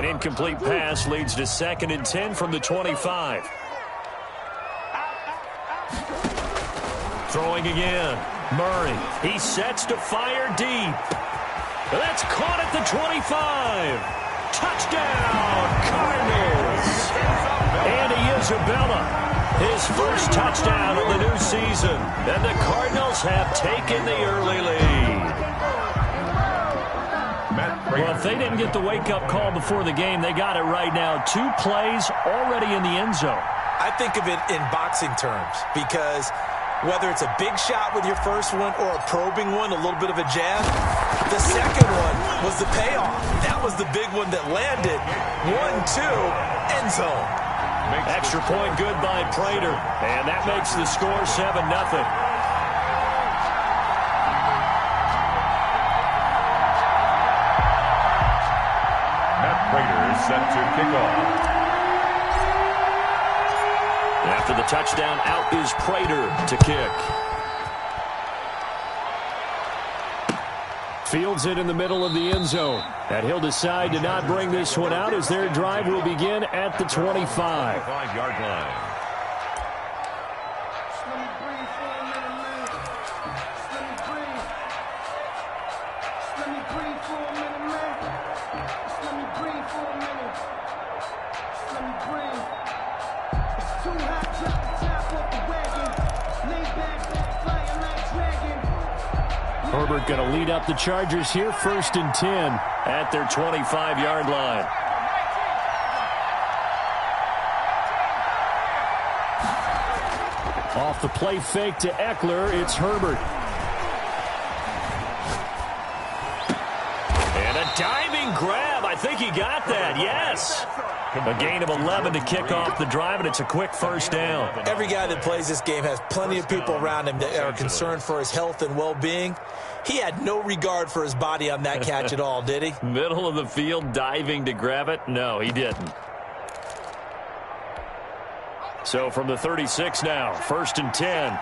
An incomplete pass leads to 2nd and 10 from the 25. Throwing again. Murray. He sets to fire deep. That's caught at the 25. Touchdown, Cardinals. Andy Isabella, his first touchdown of the new season. And the Cardinals have taken the early lead. Well, if they didn't get the wake-up call before the game, they got it right now. 2 plays already in the end zone. I think of it in boxing terms because whether it's a big shot with your first one or a probing one, a little bit of a jab, the second one was the payoff. That was the big one that landed. 1-2, end zone. Extra point good by Prater, and that makes the score 7-0. Prater is set to kick off. After the touchdown, out is Prater to kick. Fields it in the middle of the end zone. And he'll decide to not bring this one out as their drive will begin at the 25. 5-yard line. Herbert going to lead up the Chargers here, 1st and 10 at their 25-yard line. Off the play fake to Eckler, it's Herbert. And a diving grab. I think he got that, yes. A gain of 11 to kick off the drive, and it's a quick first down. Every guy that plays this game has plenty of people around him that are concerned for his health and well-being. He had no regard for his body on that catch at all, did he? Middle of the field, diving to grab it? No, he didn't. So from the 36 now, 1st and 10.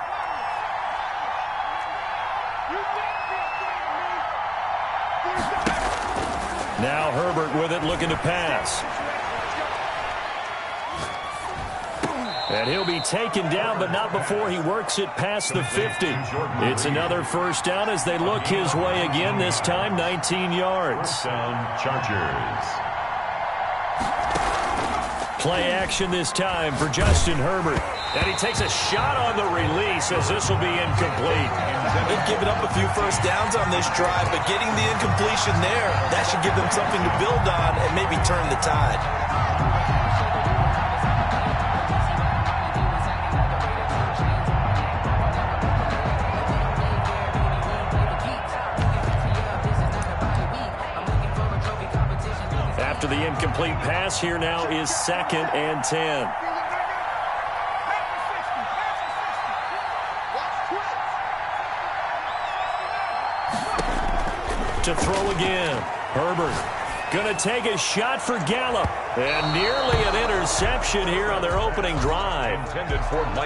Now Herbert with it, looking to pass. And he'll be taken down, but not before he works it past the 50. It's another first down as they look his way again, this time 19 yards. First down, Chargers. Play action this time for Justin Herbert. And he takes a shot on the release as this will be incomplete. They've given up a few first downs on this drive, but getting the incompletion there, that should give them something to build on and maybe turn the tide. After the incomplete pass, here now is 2nd and 10. To throw again. Herbert going to take a shot for Gallup. And nearly an interception here on their opening drive.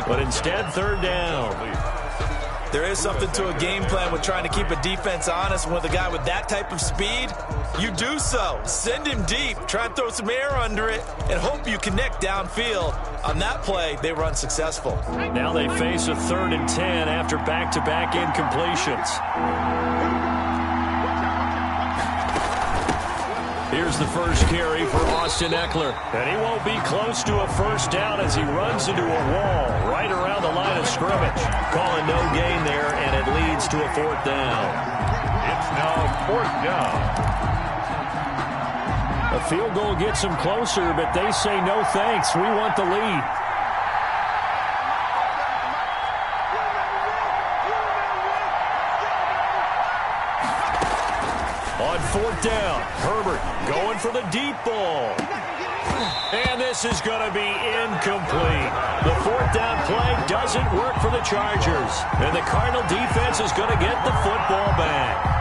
But instead, 3rd down. There is something to a game plan with trying to keep a defense honest. With a guy with that type of speed, you do so. Send him deep. Try and throw some air under it and hope you connect downfield. On that play, they run successful. Now they face a 3rd and 10 after back-to-back incompletions. Here's the first carry for Austin Eckler. And he won't be close to a first down as he runs into a wall right around the line of scrimmage. Calling no gain there, and it leads to a 4th down. It's now 4th down. A field goal gets them closer, but they say no thanks. We want the lead. On 4th down, Herbert going for the deep ball. And this is going to be incomplete. The 4th down play doesn't work for the Chargers. And the Cardinal defense is going to get the football back.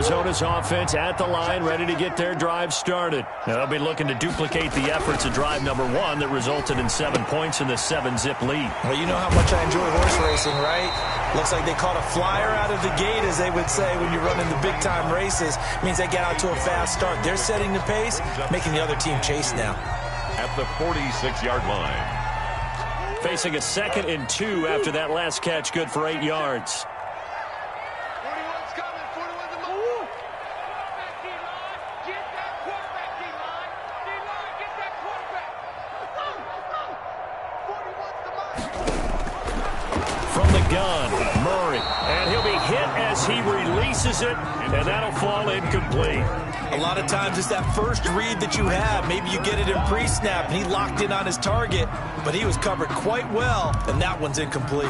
Arizona's offense at the line, ready to get their drive started. They'll be looking to duplicate the efforts of drive number 1 that resulted in 7 points in the 7-zip lead. Well, you know how much I enjoy horse racing, right? Looks like they caught a flyer out of the gate, as they would say when you're running the big-time races. It means they get out to a fast start. They're setting the pace, making the other team chase now. At the 46-yard line. Facing a 2nd and 2 after that last catch, good for 8 yards. From the gun, Murray, and he'll be hit as he releases it, and that'll fall incomplete. A lot of times it's that first read that you have. Maybe you get it in pre-snap, and he locked in on his target, but he was covered quite well, and that one's incomplete.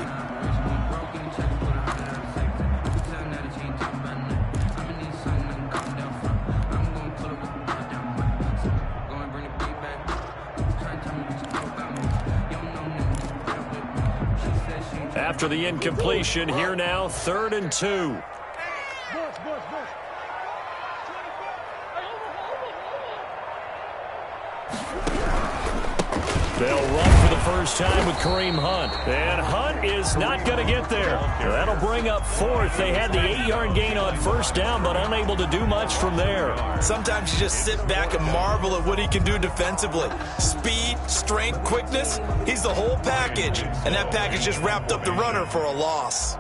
After the incompletion, here now, 3rd and 2. They'll run for the first time with Kareem Hunt. And Hunt is not going to get there. That'll bring up 4th. They had the 8-yard gain on 1st down, but unable to do much from there. Sometimes you just sit back and marvel at what he can do defensively. Speed, strength, quickness, he's the whole package. And that package just wrapped up the runner for a loss.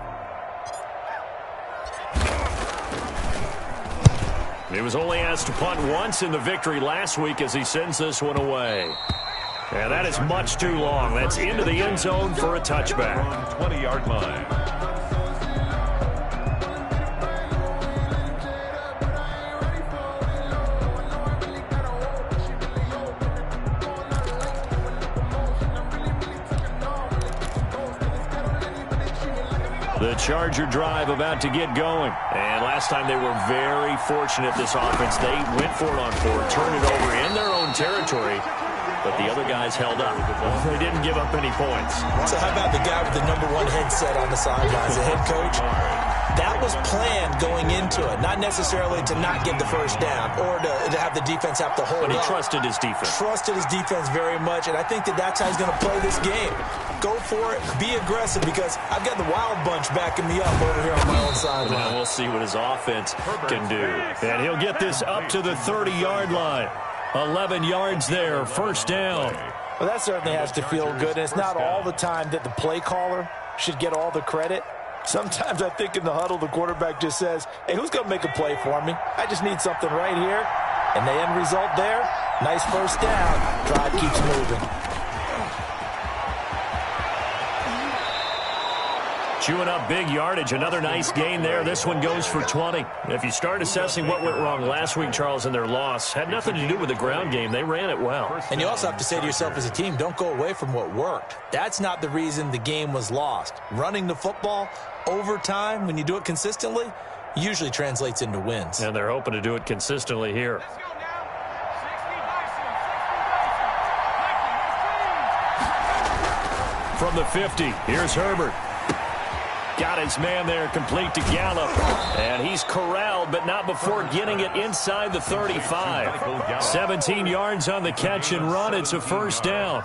He was only asked to punt once in the victory last week as he sends this one away. And that is much too long. That's into the end zone for a touchback. 20-yard line. The Charger drive about to get going. And last time they were very fortunate, this offense. They went for it on 4, turned it over in their own territory. But the other guys held up. They didn't give up any points. So how about the guy with the #1 headset on the sidelines, the head coach? That was planned going into it, not necessarily to not get the first down or to have the defense have to hold up. But he trusted his defense. Trusted his defense very much, and I think that's how he's going to play this game. Go for it, be aggressive, because I've got the wild bunch backing me up over here on my own sideline. Now we'll see what his offense can do. And he'll get this up to the 30-yard line. 11 yards there, 1st down. Well, that certainly has to feel good, and it's not all the time that the play caller should get all the credit. Sometimes I think in the huddle, the quarterback just says, hey, who's going to make a play for me? I just need something right here. And the end result there, nice 1st down. Drive keeps moving. Chewing up big yardage. Another nice gain there. This one goes for 20. If you start assessing what went wrong last week, Charles, in their loss, had nothing to do with the ground game. They ran it well. And you also have to say to yourself as a team, don't go away from what worked. That's not the reason the game was lost. Running the football over time, when you do it consistently, usually translates into wins. And they're hoping to do it consistently here. From the 50, here's Herbert. Got his man there, complete to Gallup. And he's corralled, but not before getting it inside the 35. 17 yards on the catch and run. It's a 1st down.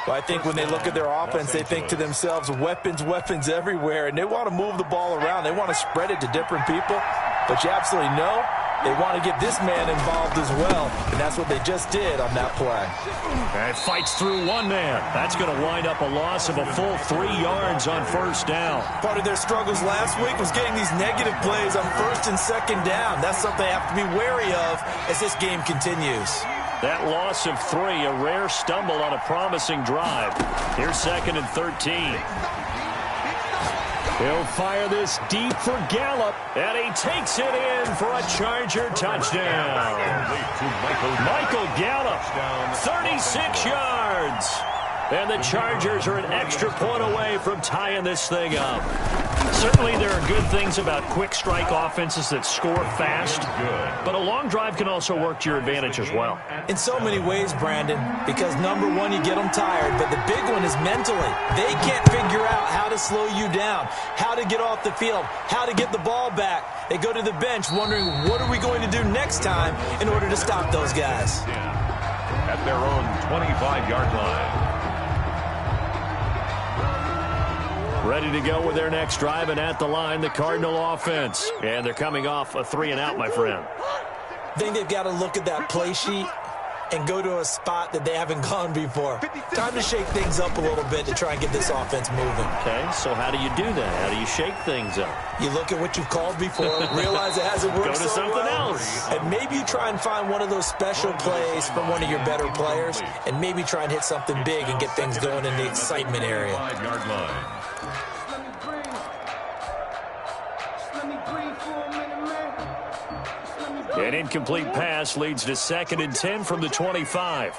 Well, I think when they look at their offense, they think to themselves, weapons, weapons everywhere. And they want to move the ball around. They want to spread it to different people. But you absolutely know they want to get this man involved as well. And that's what they just did on that play. And fights through one man. That's going to wind up a loss of a full 3 yards on 1st down. Part of their struggles last week was getting these negative plays on 1st and 2nd down. That's something they have to be wary of as this game continues. That loss of 3, a rare stumble on a promising drive. Here's 2nd and 13. He'll fire this deep for Gallup, and he takes it in for a Charger touchdown. Michael Gallup, 36 yards. And the Chargers are an extra point away from tying this thing up. Certainly there are good things about quick strike offenses that score fast, but a long drive can also work to your advantage as well. In so many ways, Brandon, because number one, you get them tired, but the big one is mentally. They can't figure out how to slow you down, how to get off the field, how to get the ball back. They go to the bench wondering, what are we going to do next time in order to stop those guys? At their own 25-yard line. Ready to go with their next drive, and at the line, the Cardinal offense. And they're coming off a 3-and-out, my friend. I think they've got to look at that play sheet and go to a spot that they haven't gone before. Time to shake things up a little bit to try and get this offense moving. Okay, so how do you do that? How do you shake things up? You look at what you've called before, realize it hasn't worked Go to so something well, else. and maybe you try and find one of those special plays from one of your better players, and maybe try and hit something big and get things going in the excitement area. 5-yard line. An incomplete pass leads to 2nd and 10 from the 25.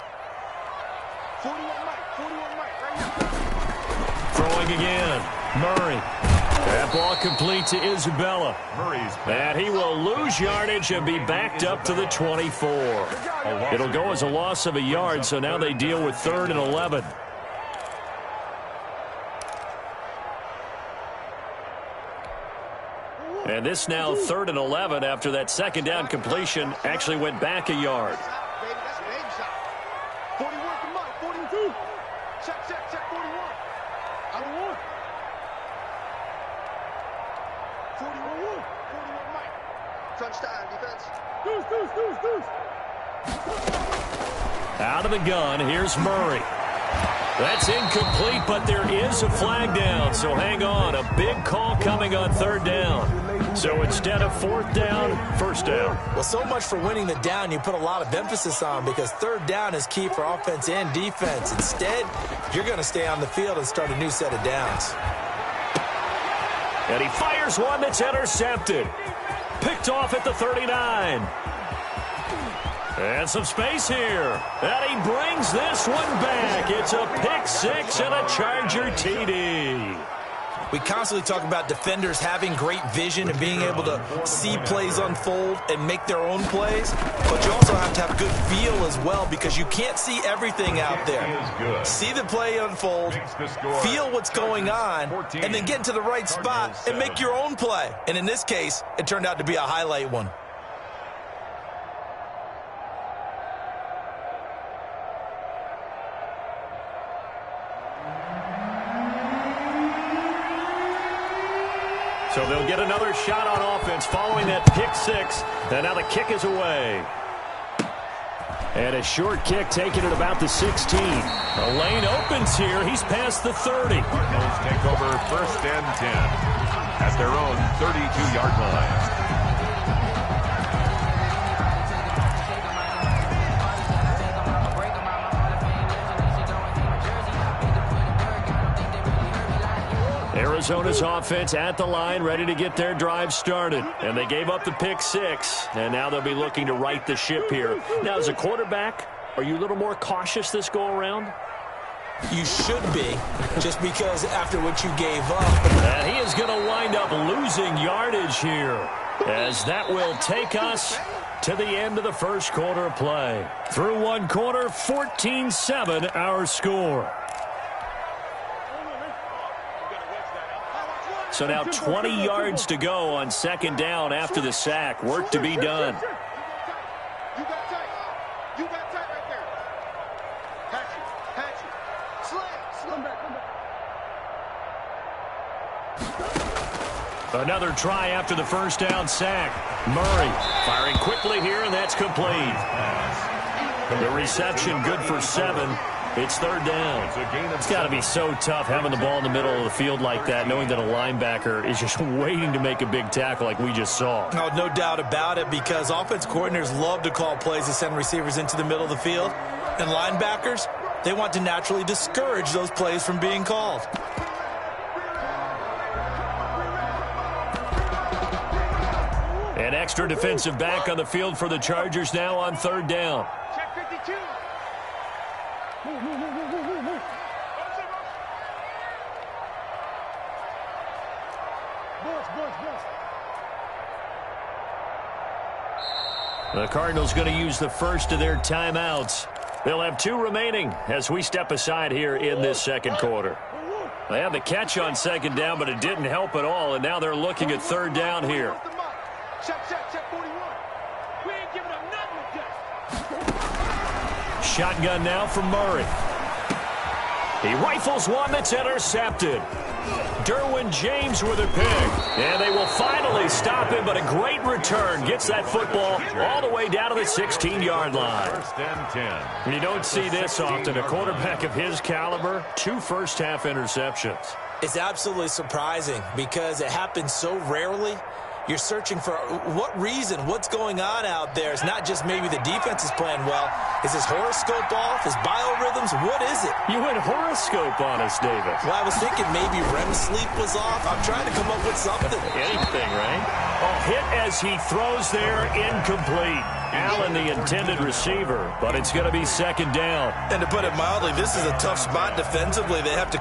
Throwing again. Murray. That ball complete to Isabella. And he will lose yardage and be backed up to the 24. It'll go as a loss of a yard, so now they deal with 3rd and 11. And this now 3rd and 11 after that 2nd down completion actually went back a yard. 41, come on, 42. Check, 41. I don't want. 41, Mike. Touchdown, defense. Out of the gun, here's Murray. That's incomplete, but there is a flag down, so hang on. A big call coming on 3rd down. So instead of 4th down, 1st down. Well, so much for winning the down you put a lot of emphasis on, because 3rd down is key for offense and defense. Instead, you're going to stay on the field and start a new set of downs. And he fires one that's intercepted. Picked off at the 39. And some space here. And he brings this one back. It's a pick six and a Charger TD. We constantly talk about defenders having great vision and being able to see plays unfold and make their own plays. But you also have to have good feel as well, because you can't see everything out there. See the play unfold, feel what's going on, and then get into the right spot and make your own play. And in this case, it turned out to be a highlight one. So they'll get another shot on offense following that pick six. And now the kick is away. And a short kick taken at about the 16. A lane opens here. He's past the 30. Cardinals take over 1st and 10 at their own 32-yard line. Arizona's offense at the line, ready to get their drive started. And they gave up the pick six, and now they'll be looking to right the ship here. Now, as a quarterback, are you a little more cautious this go-around? You should be, just because after what you gave up. And he is going to wind up losing yardage here, as that will take us to the end of the first quarter of play. Through one quarter, 14-7 our score. So now 20 yards to go on 2nd down after the sack. Work to be done. You got tight. You got tight right there. Hatch it. Slam back. Another try after the first down sack. Murray firing quickly here, and that's complete. The reception good for 7. It's 3rd down. It's got to be so tough having the ball in the middle of the field like that, knowing that a linebacker is just waiting to make a big tackle like we just saw. Oh, no doubt about it, because offense coordinators love to call plays to send receivers into the middle of the field. And linebackers, they want to naturally discourage those plays from being called. An extra defensive back on the field for the Chargers now on 3rd down. Check 52. Move. The Cardinals going to use the first of their timeouts. They'll have 2 remaining as we step aside here in this second quarter. They had the catch on second down, but it didn't help at all, and now they're looking at third down here. Check 41. We ain't giving up nothing with this. Shotgun now from Murray. He rifles one that's intercepted. Derwin James with a pick. And they will finally stop him, but a great return gets that football all the way down to the 16-yard line. First and 10. You don't see this often. A quarterback of his caliber, 2 first-half interceptions. It's absolutely surprising because it happens so rarely. You're searching for what reason, what's going on out there. It's not just maybe the defense is playing well. Is his horoscope off? His biorhythms? What is it? You went horoscope on us, David. Well, I was thinking maybe REM sleep was off. I'm trying to come up with something. Anything, right? A hit as he throws there, incomplete. Allen, the intended receiver, but it's going to be second down. And to put it mildly, this is a tough spot defensively. They have to...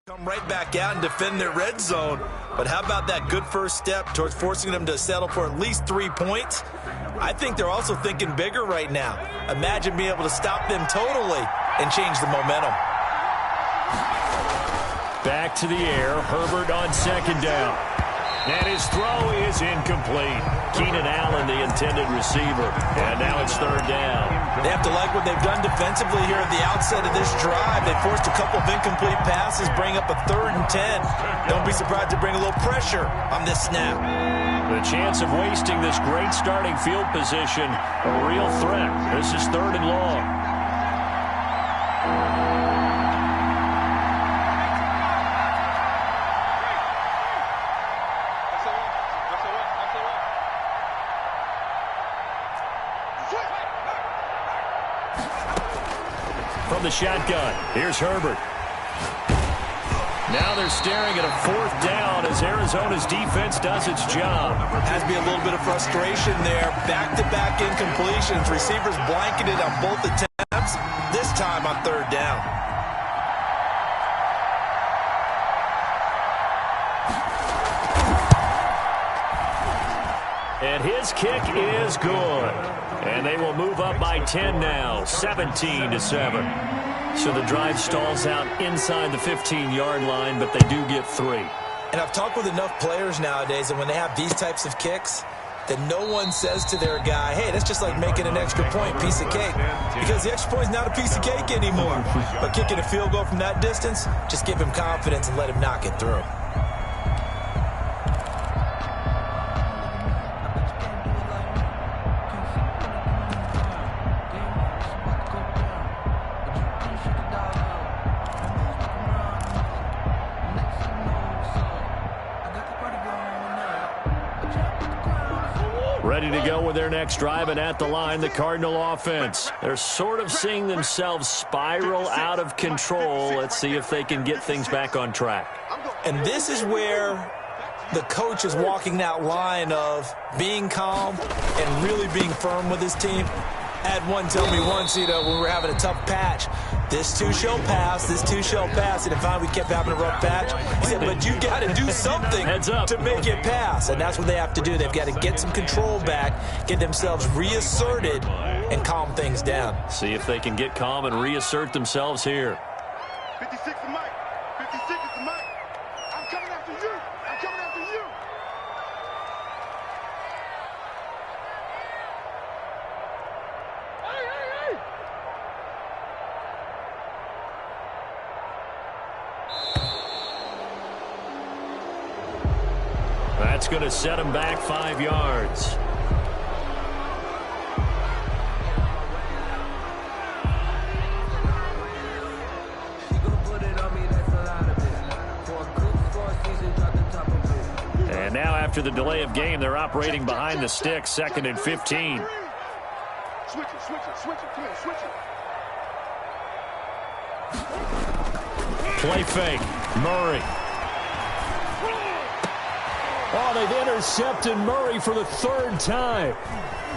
come right back out and defend their red zone. But how about that good first step towards forcing them to settle for at least 3 points? I think they're also thinking bigger right now. Imagine being able to stop them totally and change the momentum. Back to the air, Herbert on second down. And his throw is incomplete. Keenan Allen, the intended receiver. And now it's third down. They have to like what they've done defensively here at the outset of this drive. They forced a couple of incomplete passes, bring up a 3rd and 10. Don't be surprised to bring a little pressure on this snap. The chance of wasting this great starting field position, a real threat. This is 3rd and long. From the shotgun, here's Herbert. Now they're staring at a 4th down as Arizona's defense does its job. Has to be a little bit of frustration there. Back-to-back incompletions. Receivers blanketed on both attempts. This time on 3rd down. And his kick is good. And they will move up by 10 now, 17-7. So the drive stalls out inside the 15-yard line, but they do get 3. And I've talked with enough players nowadays, and when they have these types of kicks, that no one says to their guy, hey, that's just like making an extra point, piece of cake. Because the extra point is not a piece of cake anymore. But kicking a field goal from that distance, just give him confidence and let him knock it through. Ready to go with their next drive, and at the line, the Cardinal offense. They're sort of seeing themselves spiral out of control. Let's see if they can get things back on track. And this is where the coach is walking that line of being calm and really being firm with his team. I had one tell me once, when we were having a tough patch, this too shall pass, this too shall pass. And finally we kept having a rough patch. He said, but you got to do something to make it pass. And that's what they have to do. They've got to get some control back, get themselves reasserted, and calm things down. See if they can get calm and reassert themselves here. 56. That's going to set him back 5 yards. And now after the delay of game, they're operating behind the sticks, 2nd and 15. Switch it. Come here, switch it. Play fake. Murray. Oh, they've intercepted Murray for the 3rd time.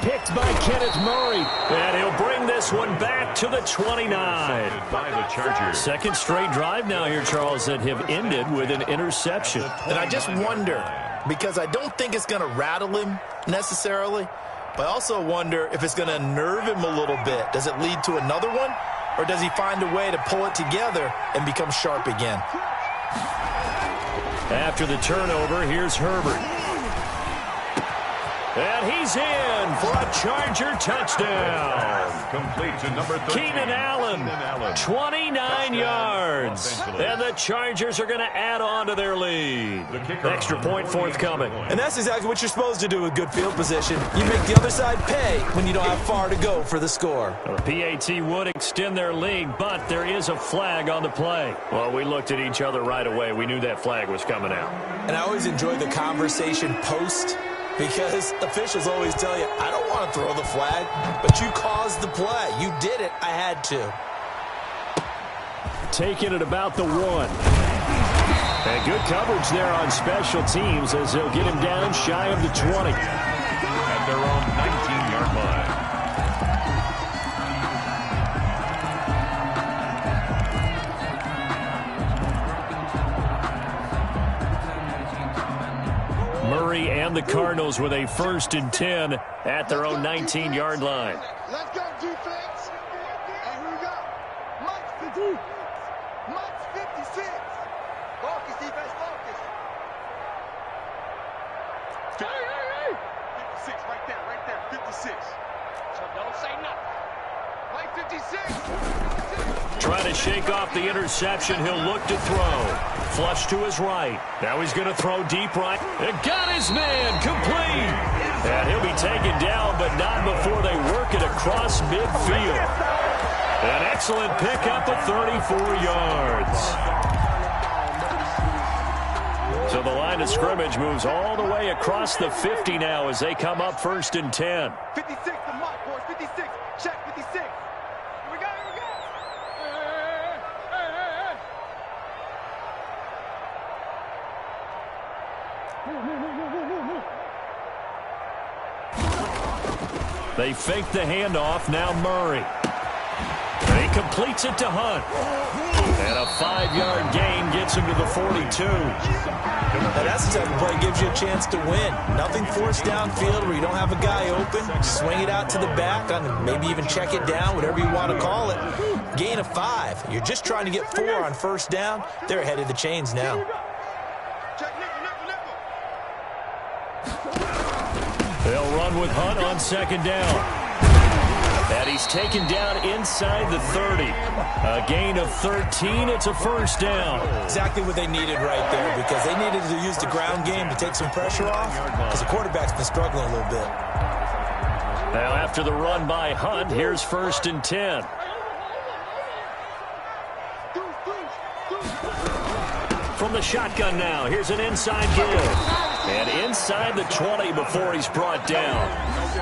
Picked by Kenneth Murray. And he'll bring this one back to the 29. By the Chargers. 2nd straight drive now here, Charles, that have ended with an interception. And I just wonder, because I don't think it's going to rattle him necessarily, but I also wonder if it's going to nerve him a little bit. Does it lead to another one? Or does he find a way to pull it together and become sharp again? After the turnover, here's Herbert. And he's in for a Charger touchdown. Complete to number 13. Keenan Allen, 29 yards. And the Chargers are going to add on to their lead. Extra point forthcoming. And that's exactly what you're supposed to do with good field position. You make the other side pay when you don't have far to go for the score. The PAT would extend their lead, but there is a flag on the play. Well, we looked at each other right away. We knew that flag was coming out. And I always enjoy the conversation post, because officials always tell you, I don't want to throw the flag, but you caused the play. You did it. I had to. Taking it about the 1. And good coverage there on special teams as they'll get him down shy of the 20. At their own 19-yard line. Murray and the Cardinals with a 1st and 10 at their own 19-yard line. Let's go, defense. And here we go. Mike's 50. Mike's 56. Focus, defense, focus. 56, right there, 56. So don't say nothing. Mike 56. Trying to shake off the interception. He'll look to throw. Flush to his right. Now he's going to throw deep right. And got his man complete. And he'll be taken down, but not before they work it across midfield. An excellent pickup of 34 yards. So the line of scrimmage moves all the way across the 50 now as they come up 1st and 10. 56 to Mike, boys. 56. Check 56. Here we go. They fake the handoff. Now Murray. And he completes it to Hunt. And a 5-yard gain gets him to the 42. Now that's the type of play that gives you a chance to win. Nothing forced downfield where you don't have a guy open. Swing it out to the back, on maybe even check it down, whatever you want to call it. Gain of 5. You're just trying to get 4 on 1st down. They're ahead of the chains now. They'll run with Hunt on 2nd down. And he's taken down inside the 30. A gain of 13. It's a 1st down. Exactly what they needed right there, because they needed to use the ground game to take some pressure off, because the quarterback's been struggling a little bit. Now after the run by Hunt, here's 1st and 10. From the shotgun now, here's an inside give. And inside the 20 before he's brought down.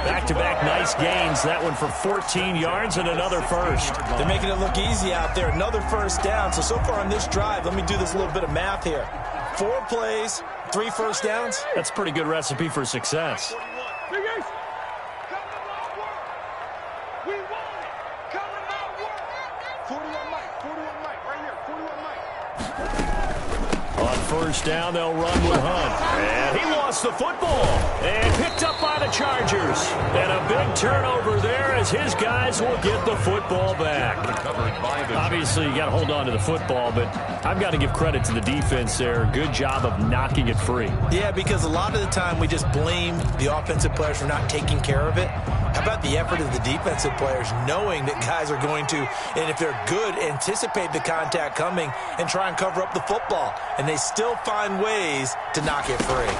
Back-to-back nice gains. That one for 14 yards and another 1st. They're making it look easy out there. Another 1st down. So far on this drive, let me do this little bit of math here. 4 plays, 3 1st downs. That's a pretty good recipe for success. On 1st down, they'll run with Hunt. And he lost the football. And picked up by the Chargers. And a big turnover there as his guys will get the football back. Obviously, you got to hold on to the football, but I've got to give credit to the defense there. Good job of knocking it free. Yeah, because a lot of the time we just blame the offensive players for not taking care of it. How about the effort of the defensive players knowing that guys are going to, and if they're good, anticipate the contact coming and try and cover up the football. And they still find ways to knock it free.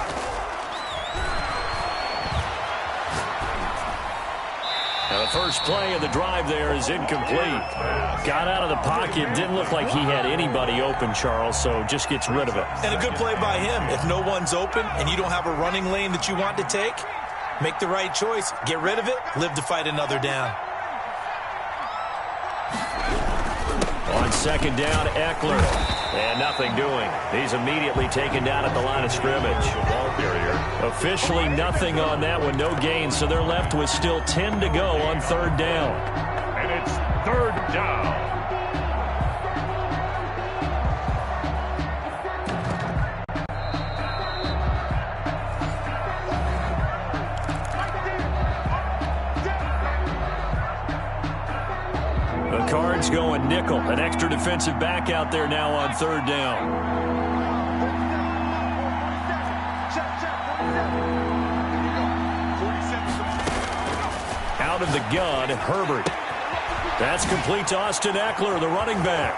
first play of the drive there is incomplete. Got out of the pocket. Didn't look like he had anybody open, Charles, so just gets rid of it. And a good play by him. If no one's open and you don't have a running lane that you want to take, make the right choice. Get rid of it. Live to fight another down. On second down, Eckler. And nothing doing. He's immediately taken down at the line of scrimmage. Officially nothing on that one, no gain, so they're left with still 10 to go on third down. And it's third down. The Cards going nickel. An extra defensive back out there now on third down. Out of the gun, Herbert. That's complete to Austin Eckler, the running back.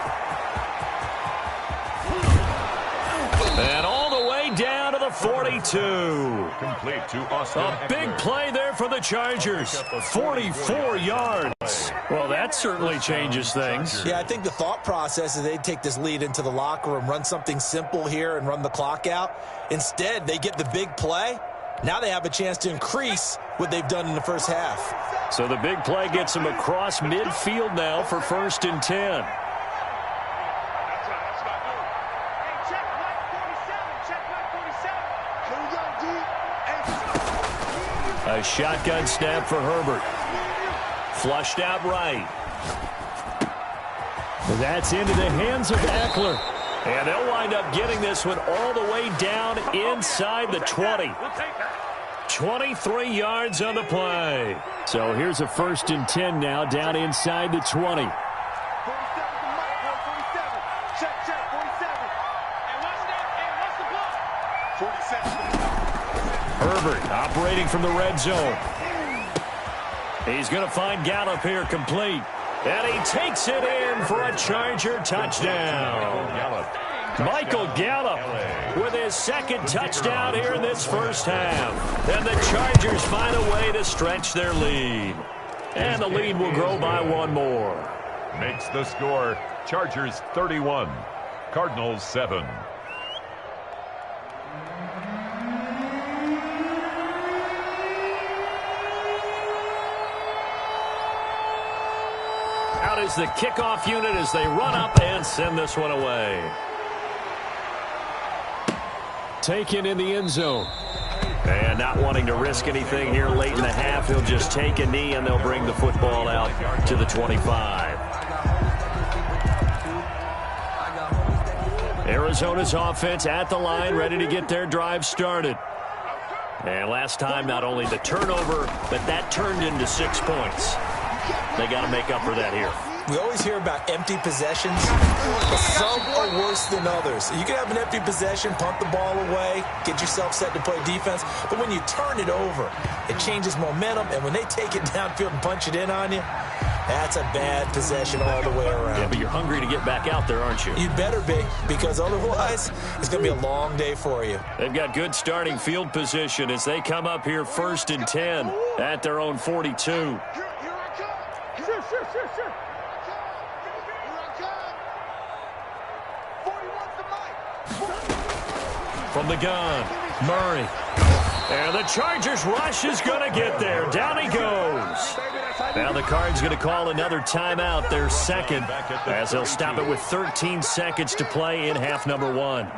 And all the way down to the 42. Complete to Austin A big play there for the Chargers. 44 yards. Well, that certainly changes things. Yeah, I think the thought process is they'd take this lead into the locker room, run something simple here and run the clock out. Instead, they get the big play. Now they have a chance to increase what they've done in the first half. So the big play gets them across midfield now for 1st and 10. A shotgun snap for Herbert. Flushed out right. That's into the hands of Eckler. And they'll wind up getting this one all the way down inside the 20. 23 yards on the play. So here's a 1st and 10 now down inside the 20. Herbert operating from the red zone. He's going to find Gallup here complete. And he takes it in for a Charger touchdown. Michael Gallup with his second touchdown here in this first half. And the Chargers find a way to stretch their lead. And the lead will grow by one more. Makes the score Chargers 31, Cardinals 7. Out is the kickoff unit as they run up and send this one away. Taken in the end zone. And not wanting to risk anything here late in the half, he'll just take a knee and they'll bring the football out to the 25. Arizona's offense at the line, ready to get their drive started. And last time, not only the turnover, but that turned into 6 points. They got to make up for that here. We always hear about empty possessions, but some are worse than others. You can have an empty possession, punt the ball away, get yourself set to play defense, but when you turn it over, it changes momentum, and when they take it downfield and punch it in on you, that's a bad possession all the way around. Yeah, but you're hungry to get back out there, aren't you? You'd better be, because otherwise, it's going to be a long day for you. They've got good starting field position as they come up here 1st and 10 at their own 42. From the gun, Murray. And the Chargers rush is going to get there. Down he goes. Now the Cards going to call another timeout, their second, as they'll stop it with 13 seconds to play in half number 1.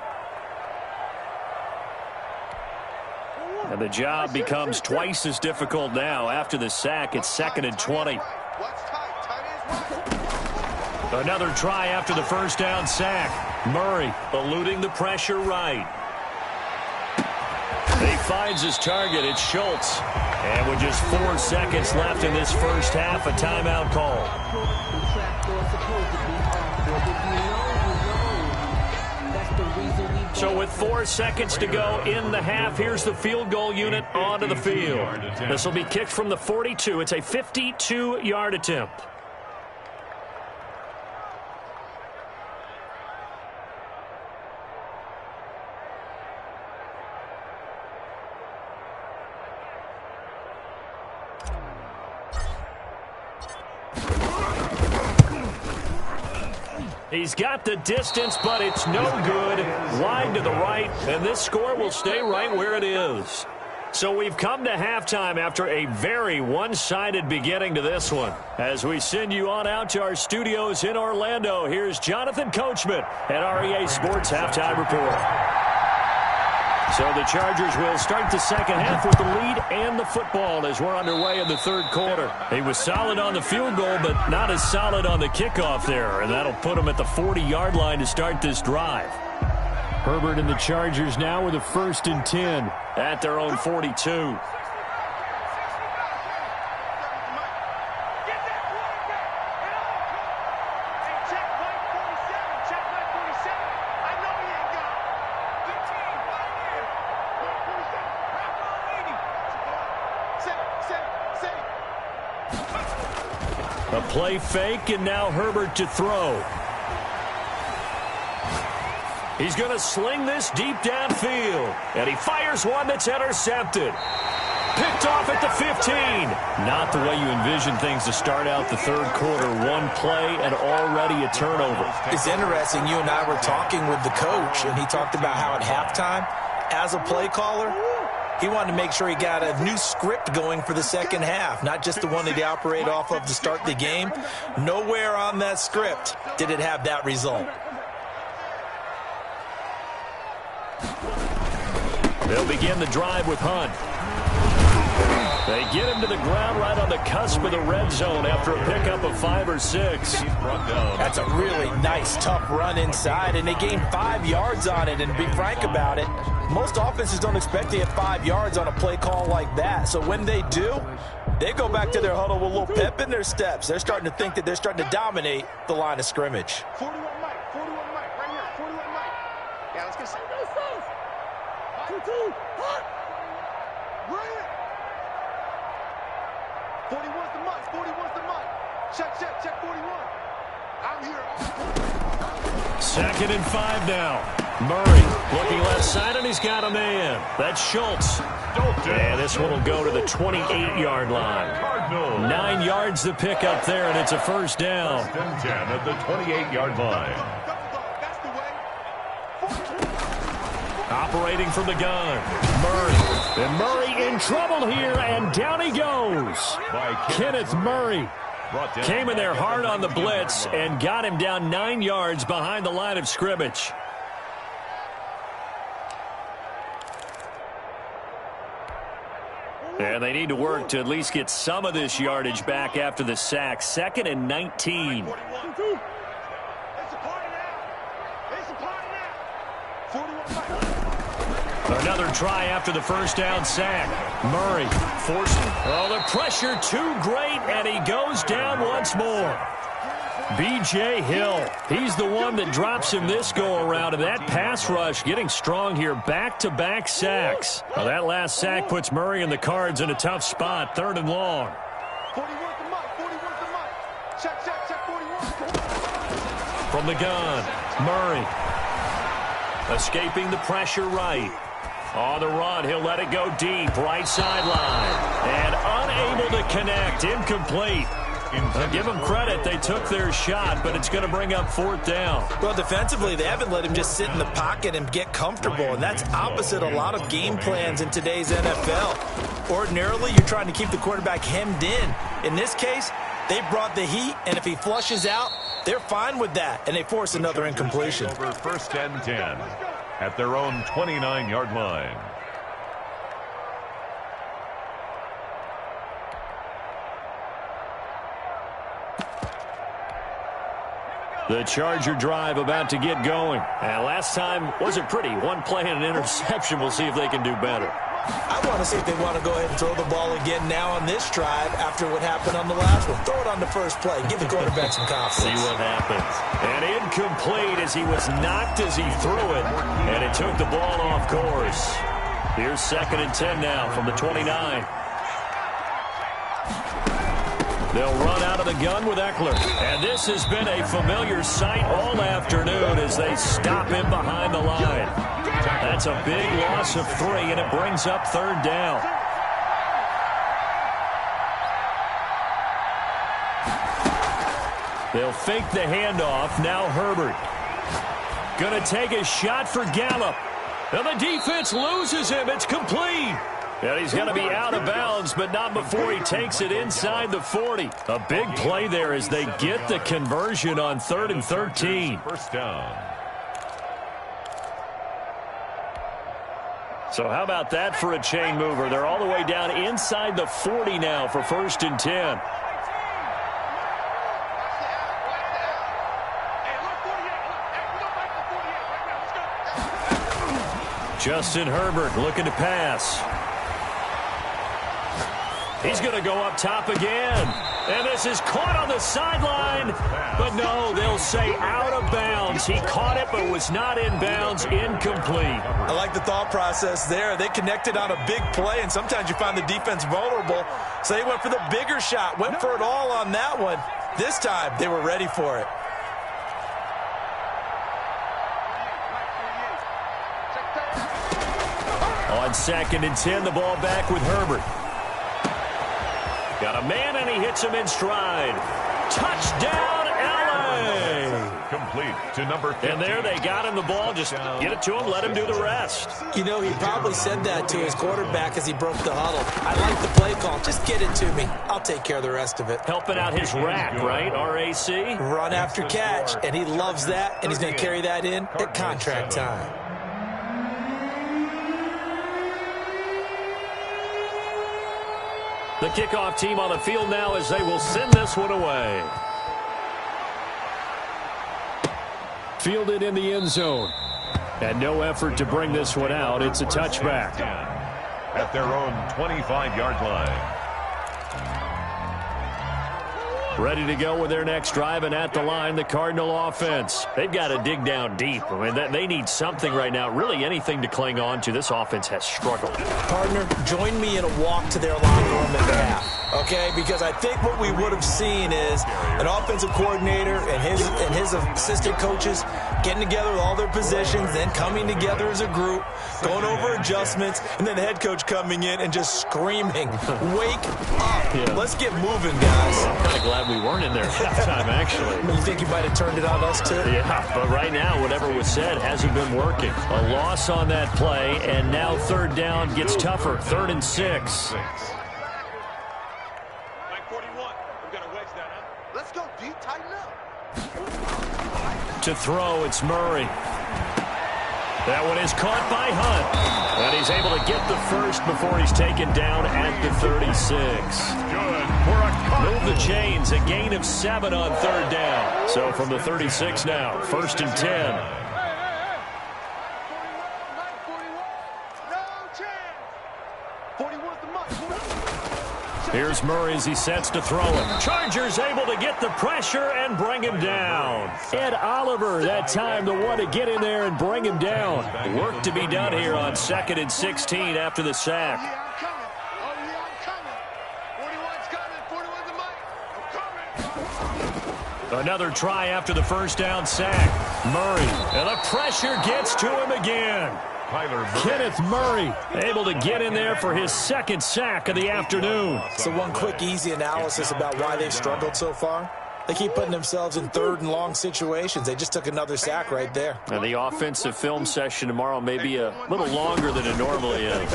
And the job becomes twice as difficult now. After the sack, it's 2nd and 20. Another try after the first down sack. Murray eluding the pressure right. He finds his target. It's Schultz. And with just 4 seconds left in this first half, a timeout call. So with 4 seconds to go in the half, here's the field goal unit onto the field. This will be kicked from the 42. It's a 52-yard attempt. He's got the distance, but it's no good. Wide to the right, and this score will stay right where it is. So we've come to halftime after a very one-sided beginning to this one. As we send you on out to our studios in Orlando, here's Jonathan Coachman at REA Sports Halftime Report. So the Chargers will start the second half with the lead and the football as we're underway in the third quarter. He was solid on the field goal, but not as solid on the kickoff there, and that'll put him at the 40-yard line to start this drive. Herbert and the Chargers now with a 1st and 10 at their own 42. A play fake, and now Herbert to throw. He's going to sling this deep downfield, and he fires one that's intercepted. Picked off at the 15. Not the way you envision things to start out the third quarter. One play and already a turnover. It's interesting. You and I were talking with the coach, and he talked about how at halftime, as a play caller, he wanted to make sure he got a new script going for the second half, not just the one that he operated off of to start the game. Nowhere on that script did it have that result. They'll begin the drive with Hunt. They get him to the ground right on the cusp of the red zone after a pickup of 5 or 6. That's a really nice, tough run inside, and they gained 5 yards on it. And to be frank about it, most offenses don't expect to get 5 yards on a play call like that. So when they do, they go back to their huddle with a little pep in their steps. They're starting to think that they're starting to dominate the line of scrimmage. 41 Mike, 41 Mike, right here, 41 Mike. Yeah, let's go. 2-2, hot. Right. 41's the Mike, 41's the Mike. Check 41. I'm here. 2nd and 5 now. Murray looking left side, and he's got a man. That's Schultz. And this one will go to the 28-yard line. 9 yards to pick up there, and it's a 1st down. 1st and 10 at the 28-yard line. That's the way. Operating from the gun, Murray. And Murray in trouble here, and down he goes. Kenneth Murray came in there hard on the blitz and got him down 9 yards behind the line of scrimmage. And they need to work to at least get some of this yardage back after the sack. 2nd and 19. Another try after the 1st down sack. Murray forcing. Oh, the pressure too great, and he goes down once more. B.J. Hill, he's the one that drops him this go-around, and that pass rush getting strong here. Back-to-back sacks. Well, that last sack puts Murray and the Cards in a tough spot. 3rd and long. 41's the Mike, 41's the Mike. Check 41. From the gun, Murray. Escaping the pressure right. On the run, he'll let it go deep, right sideline. And unable to connect, incomplete. I'll give them credit, they took their shot, but it's going to bring up 4th down. Well, defensively, they haven't let him just sit in the pocket and get comfortable, and that's opposite a lot of game plans in today's NFL. Ordinarily, you're trying to keep the quarterback hemmed in. In this case, they brought the heat, and if he flushes out, they're fine with that, and they force another incompletion. Over 1st and 10 at their own 29-yard line. The Charger drive about to get going. And last time wasn't pretty. One play and an interception. We'll see if they can do better. I want to see if they want to go ahead and throw the ball again now on this drive after what happened on the last one. Throw it on the first play. Give the quarterback some confidence. See what happens. And incomplete as he was knocked as he threw it. And it took the ball off course. Here's 2nd and 10 now from the 29. They'll run out of the gun with Eckler. And this has been a familiar sight all afternoon as they stop him behind the line. That's a big loss of 3, and it brings up 3rd down. They'll fake the handoff. Now Herbert. Going to take a shot for Gallup. And the defense loses him. It's complete. And he's going to be out of bounds, but not before he takes it inside the 40. A big play there as they get the conversion on 3rd and 13. First down. So how about that for a chain mover? They're all the way down inside the 40 now for 1st and 10. Justin Herbert looking to pass. He's going to go up top again. And this is caught on the sideline. But no, they'll say out of bounds. He caught it but was not in bounds. Incomplete. I like the thought process there. They connected on a big play, and sometimes you find the defense vulnerable. So they went for the bigger shot, went for it all on that one. This time, they were ready for it. On 2nd and 10, the ball back with Herbert. Got a man, and he hits him in stride. Touchdown, L.A. Complete to number 15. And there they got him the ball. Just get it to him, let him do the rest. You know, he probably said that to his quarterback as he broke the huddle. I like the play call. Just get it to me. I'll take care of the rest of it. Helping out his rack, right? RAC? Run after catch, and he loves that, and he's going to carry that in at contract time. The kickoff team on the field now as they will send this one away. Fielded in the end zone. And no effort to bring this one out. It's a touchback. At their own 25-yard line. Ready to go with their next drive, and at the line, the Cardinal offense. They've got to dig down deep. I mean, they need something right now, really anything to cling on to. This offense has struggled. Partner, join me in a walk to their locker room at the half, okay? Because I think what we would have seen is an offensive coordinator and his assistant coaches getting together with all their positions, then coming together as a group, going over adjustments, and then the head coach coming in and just screaming, wake up. Yeah. Let's get moving, guys. I'm kind of glad we weren't in there at halftime, actually. You think you might have turned it on us, too? Yeah, but right now, whatever was said hasn't been working. A loss on that play, and now 3rd down gets tougher. 3rd and 6. Let's go, D. Tighten up. To throw, it's Murray. That one is caught by Hunt. And he's able to get the first before he's taken down at the 36. Good for a cut. Move the chains, a gain of 7 on 3rd down. So from the 36 now, 1st and 10. Here's Murray as he sets to throw it. Chargers able to get the pressure and bring him down. Ed Oliver that time the one to get in there and bring him down. Work to be done here on 2nd and 16 after the sack. Another try after the 1st down sack. Murray, and the pressure gets to him again. Kenneth Murray able to get in there for his 2nd sack of the afternoon. So one quick, easy analysis about why they've struggled so far. They keep putting themselves in 3rd and long situations. They just took another sack right there. And the offensive film session tomorrow may be a little longer than it normally is.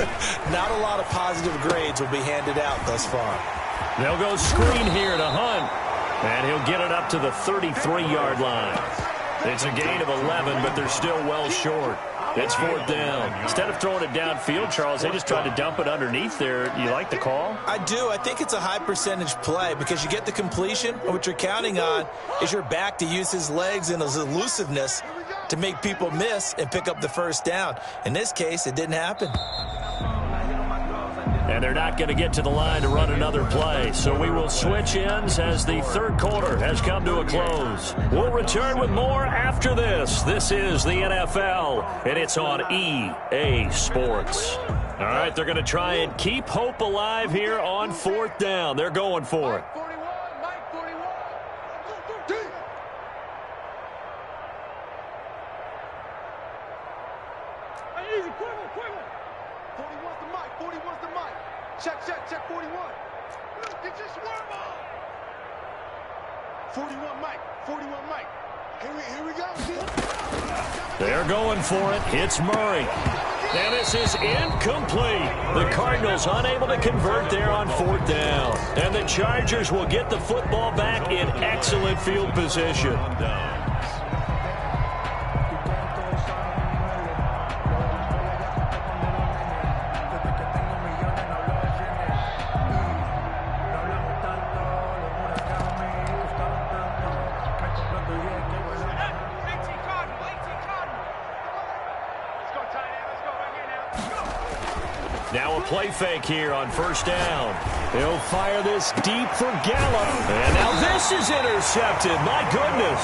Not a lot of positive grades will be handed out thus far. They'll go screen here to Hunt. And he'll get it up to the 33-yard line. It's a gain of 11, but they're still well short. It's 4th down. Instead of throwing it downfield, Charles, they just tried to dump it underneath there. You like the call? I do. I think it's a high-percentage play because you get the completion, and what you're counting on is your back to use his legs and his elusiveness to make people miss and pick up the 1st down. In this case, it didn't happen. And they're not going to get to the line to run another play. So we will switch ends as the 3rd quarter has come to a close. We'll return with more after this. This is the NFL, and it's on EA Sports. All right, they're going to try and keep hope alive here on 4th down. They're going for it. Check, 41. Get your swerve on. 41 Mike. 41 Mike. Here we go. They're going for it. It's Murray. And this is incomplete. The Cardinals unable to convert there on 4th down. And the Chargers will get the football back in excellent field position. Now a play fake here on 1st down. He'll fire this deep for Gallup. And now this is intercepted. My goodness.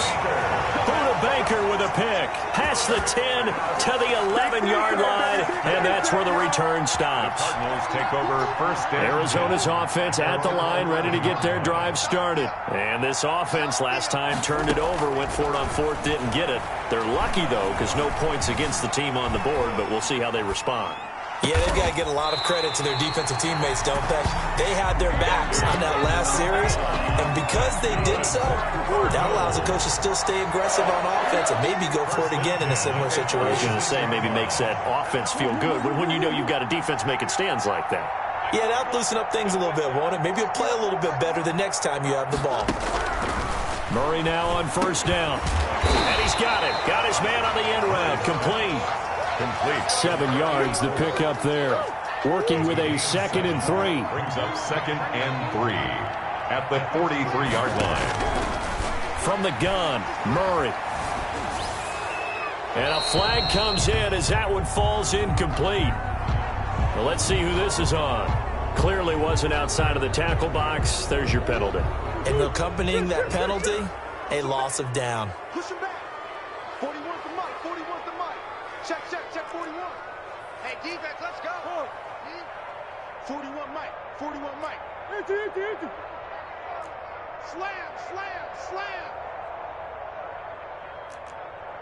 Buda Baker with a pick. Past the 10 to the 11-yard line. And that's where the return stops. Cardinals take over 1st down. Arizona's offense at the line, ready to get their drive started. And this offense last time turned it over, went for it on 4th, didn't get it. They're lucky, though, because no points against the team on the board, but we'll see how they respond. Yeah, they've got to get a lot of credit to their defensive teammates, don't they? They had their backs on that last series, and because they did so, that allows the coach to still stay aggressive on offense and maybe go for it again in a similar situation. I was going to say, maybe makes that offense feel good when you know you've got a defense making stands like that. Yeah, that'll loosen up things a little bit, won't it? Maybe you'll play a little bit better the next time you have the ball. Murray now on 1st down. And he's got it. Got his man on the end route. Complete. 7 yards the pick up there. Working with a 2nd and 3. Brings up 2nd and 3 at the 43-yard line. From the gun, Murray. And a flag comes in as that one falls incomplete. Well, let's see who this is on. Clearly wasn't outside of the tackle box. There's your penalty. And accompanying that penalty, a loss of down. Push him back. 41 to Mike. 41 to Mike. Check 41. Hey, defense, let's go. 41 Mike. 41 Mike. Slam.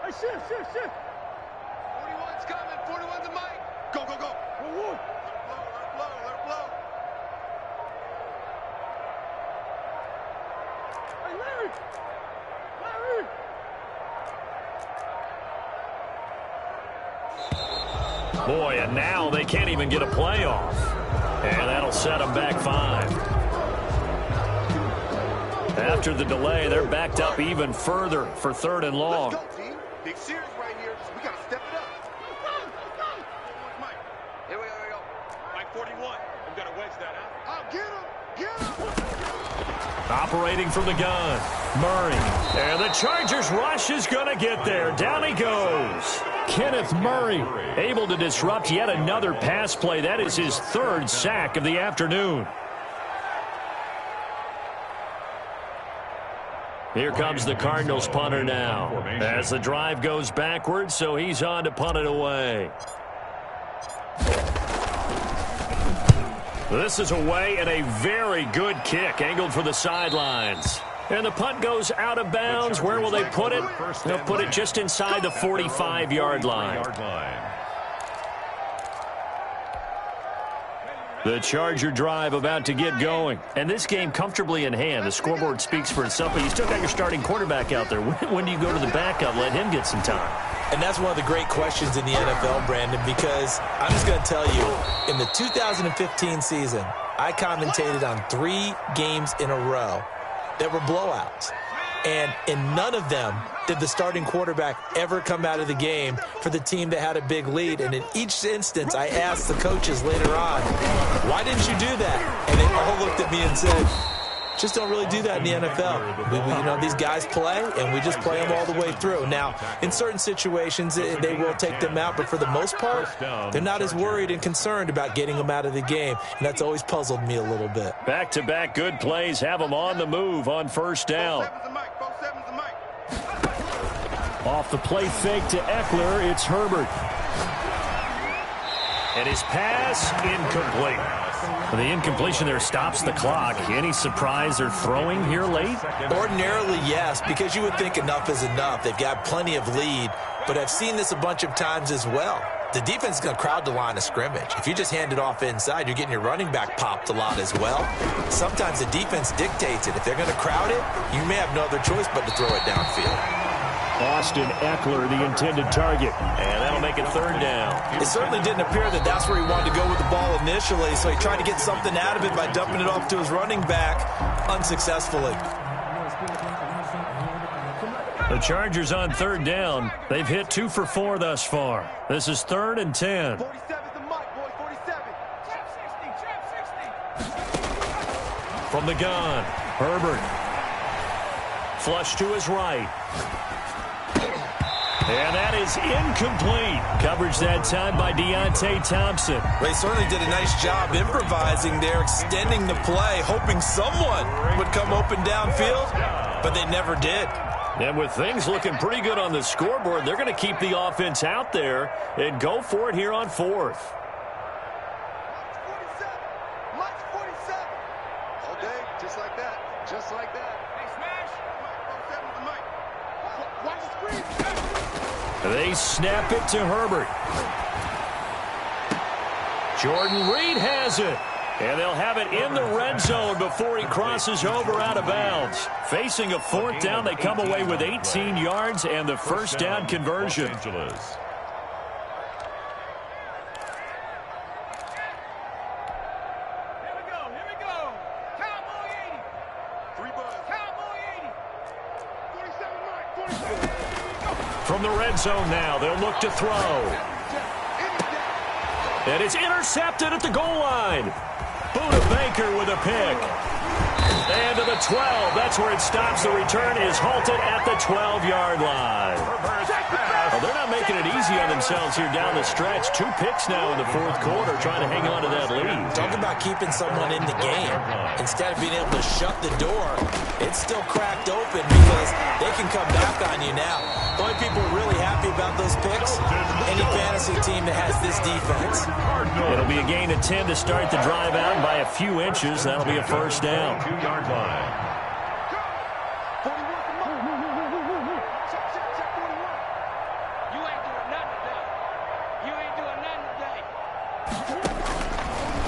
Hey, shift. 41's coming. 41 to Mike. Go. Let it blow. Hey, Larry. Boy, and now they can't even get a play off. And that'll set them back 5. After the delay, they're backed up even further for 3rd and long. Let's go, team. Big series right here. We got to step it up. Mike. Here we go. Mike 41. We've got to wedge that out. Oh, get him. Operating from the gun, Murray. And the Chargers rush is going to get there. Down he goes. Kenneth Murray able to disrupt yet another pass play. That is his 3rd sack of the afternoon. Here comes the Cardinals punter now as the drive goes backwards, so he's on to punt it away. This is away and a very good kick angled for the sidelines. And the punt goes out of bounds. Where will they put it? They'll put it just inside the 45-yard line. The Charger drive about to get going. And this game comfortably in hand. The scoreboard speaks for itself, but you still got your starting quarterback out there. When do you go to the backup, let him get some time? And that's one of the great questions in the NFL, Brandon, because I'm just going to tell you, in the 2015 season, I commentated on 3 games in a row that were blowouts. And in none of them did the starting quarterback ever come out of the game for the team that had a big lead. And in each instance, I asked the coaches later on, why didn't you do that? And they all looked at me and said, just don't really do that in the NFL. These guys play, and we just play them all the way through. Now, in certain situations, they will take them out, but for the most part, they're not as worried and concerned about getting them out of the game, and that's always puzzled me a little bit. Back-to-back good plays have them on the move on 1st down. Off the play fake to Eckler, it's Herbert. And his pass incomplete. The incompletion there stops the clock. Any surprise they're throwing here late? Ordinarily, yes, because you would think enough is enough. They've got plenty of lead, but I've seen this a bunch of times as well. the defense is going to crowd the line of scrimmage. If you just hand it off inside, you're getting your running back popped a lot as well. Sometimes the defense dictates it. If they're going to crowd it, you may have no other choice but to throw it downfield. Austin Eckler, the intended target, and that'll make it third down. It certainly didn't appear that that's where he wanted to go with the ball initially, so he tried to get something out of it by dumping it off to his running back unsuccessfully. The Chargers on third down. They've hit 2 for 4 thus far. This is 3rd and 10. 47's the mic, boys, 47. Trap 60. From the gun, Herbert. Flush to his right. And that is incomplete. Coverage that time by Deontay Thompson. They certainly did a nice job improvising there, extending the play, hoping someone would come open downfield, but they never did. And with things looking pretty good on the scoreboard, they're going to keep the offense out there and go for it here on 4th. Mike's 47. All day, just like that. Just like that. Hey, smash. Mike, 47's the mic. Watch the screen. They snap it to Herbert. Jordan Reed has it. And they'll have it in the red zone before he crosses over out of bounds. Facing a 4th down, they come away with 18 yards and the first down conversion. Los Angeles. Here we go. Cowboy 80. 3 buzz. Cowboy 80. 47 Mike, 47. From the red zone now, they'll look to throw. And it's intercepted at the goal line. Buda Baker with a pick. And to the 12. That's where it stops. The return is halted at the 12-yard line. Well, they're not making it easy on themselves here down the stretch. 2 picks now in the 4th quarter, trying to hang on to that lead. Talk about keeping someone in the game. Instead of being able to shut the door, it's still cracked open because they can come back on you now. The only people really happy about those picks, any fantasy team that has this defense. It'll be a gain of 10 to start the drive out by a few inches. That'll be a first down. 2-yard line.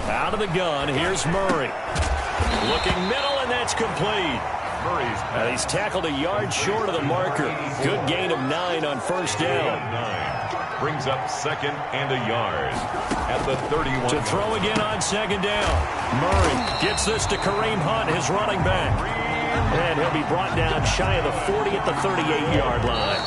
Out of the gun, here's Murray. Looking middle, and that's complete. Murray's And he's tackled a yard short of the marker. Good gain of 9 on first down. 9 brings up 2nd and a yard at the 31. To throw again on 2nd down. Murray gets this to Kareem Hunt, his running back. And he'll be brought down shy of the 40 at the 38-yard line.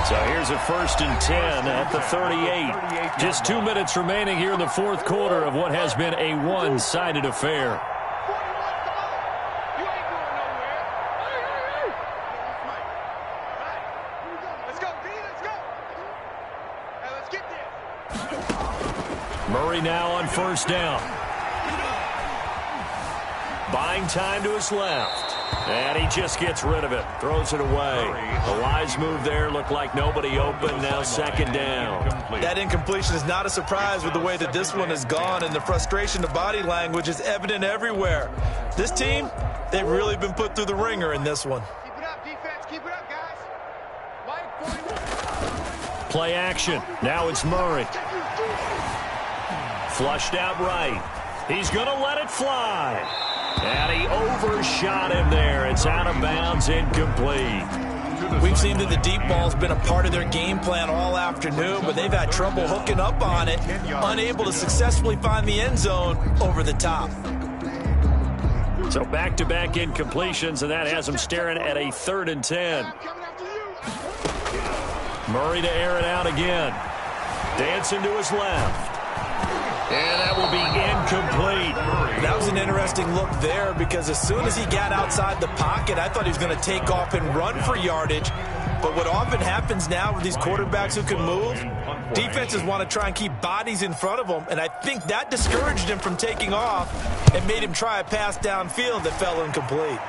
So here's a 1st and 10 at the 38. Just 2 minutes remaining here in the 4th quarter of what has been a one-sided affair. Murray now on first down. Buying time to his left. And he just gets rid of it. Throws it away. A wise move there. Looked like nobody open. Now 2nd down. That incompletion is not a surprise with the way that this one has gone, and the frustration of body language is evident everywhere. This team, they've really been put through the ringer in this one. Keep it up, defense. Keep it up, guys. Mike, 41. Play action. Now it's Murray. Flushed out right. He's going to let it fly. And he overshot him there. It's out of bounds, incomplete. We've seen that the deep ball's been a part of their game plan all afternoon, but they've had trouble hooking up on it, unable to successfully find the end zone over the top. So back-to-back incompletions, and that has them staring at a 3rd and 10. Murray to air it out again. Dancing to his left. And that will be incomplete. That was an interesting look there because as soon as he got outside the pocket, I thought he was going to take off and run for yardage. But what often happens now with these quarterbacks who can move, defenses want to try and keep bodies in front of them, and I think that discouraged him from taking off and made him try a pass downfield that fell incomplete.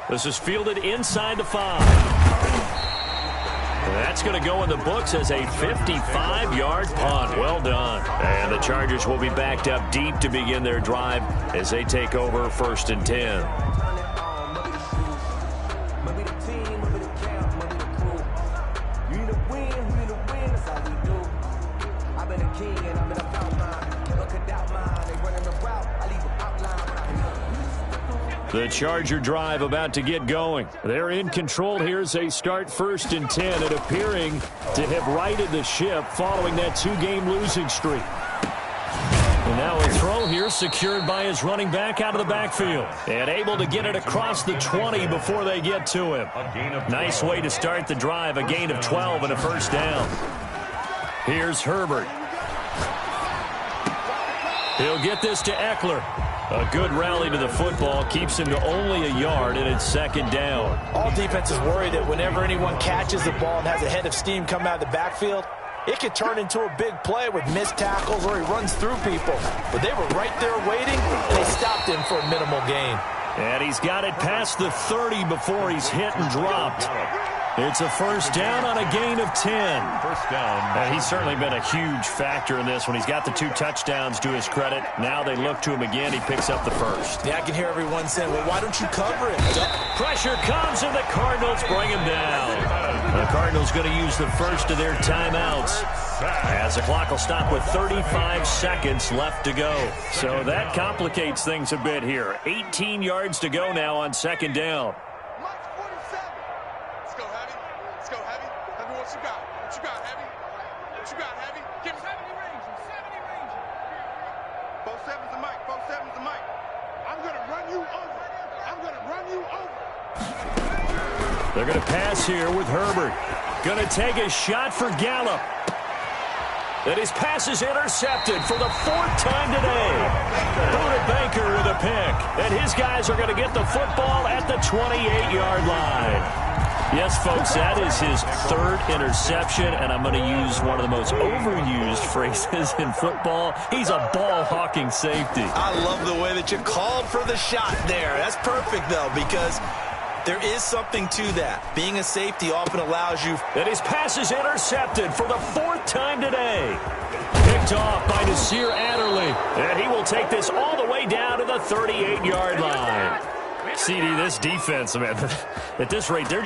This is fielded inside the 5. That's going to go in the books as a 55-yard punt. Well done. And the Chargers will be backed up deep to begin their drive as they take over 1st and 10. The Charger drive about to get going. They're in control here as they start 1st and 10 and appearing to have righted the ship following that 2-game losing streak. And now a throw here secured by his running back out of the backfield. And able to get it across the 20 before they get to him. Nice way to start the drive. A gain of 12 and a 1st down. Here's Herbert. He'll get this to Eckler. A good rally to the football keeps him to only a yard, and it's 2nd down. All defenses worry that whenever anyone catches the ball and has a head of steam come out of the backfield, it could turn into a big play with missed tackles or he runs through people. But they were right there waiting, and they stopped him for a minimal gain. And he's got it past the 30 before he's hit and dropped. It's a 1st down on a gain of 10. 1st down. He's certainly been a huge factor in this one. He's got the 2 touchdowns to his credit. Now they look to him again. He picks up the 1st. Yeah, I can hear everyone saying, well, why don't you cover it? Pressure comes, and the Cardinals bring him down. The Cardinals going to use the 1st of their timeouts, as the clock will stop with 35 seconds left to go. So that complicates things a bit here. 18 yards to go now on 2nd down. They're going to pass here with Herbert. Going to take a shot for Gallup. And his pass is intercepted for the 4th time today. Buda Baker with a pick. And his guys are going to get the football at the 28-yard line. Yes, folks, that is his 3rd interception, and I'm going to use one of the most overused phrases in football. He's a ball-hawking safety. I love the way that you called for the shot there. That's perfect, though, because there is something to that. Being a safety often allows you. And his pass is intercepted for the 4th time today. Picked off by Nasir Adderley. And he will take this all the way down to the 38-yard line. CD, this defense, man, at this rate, they're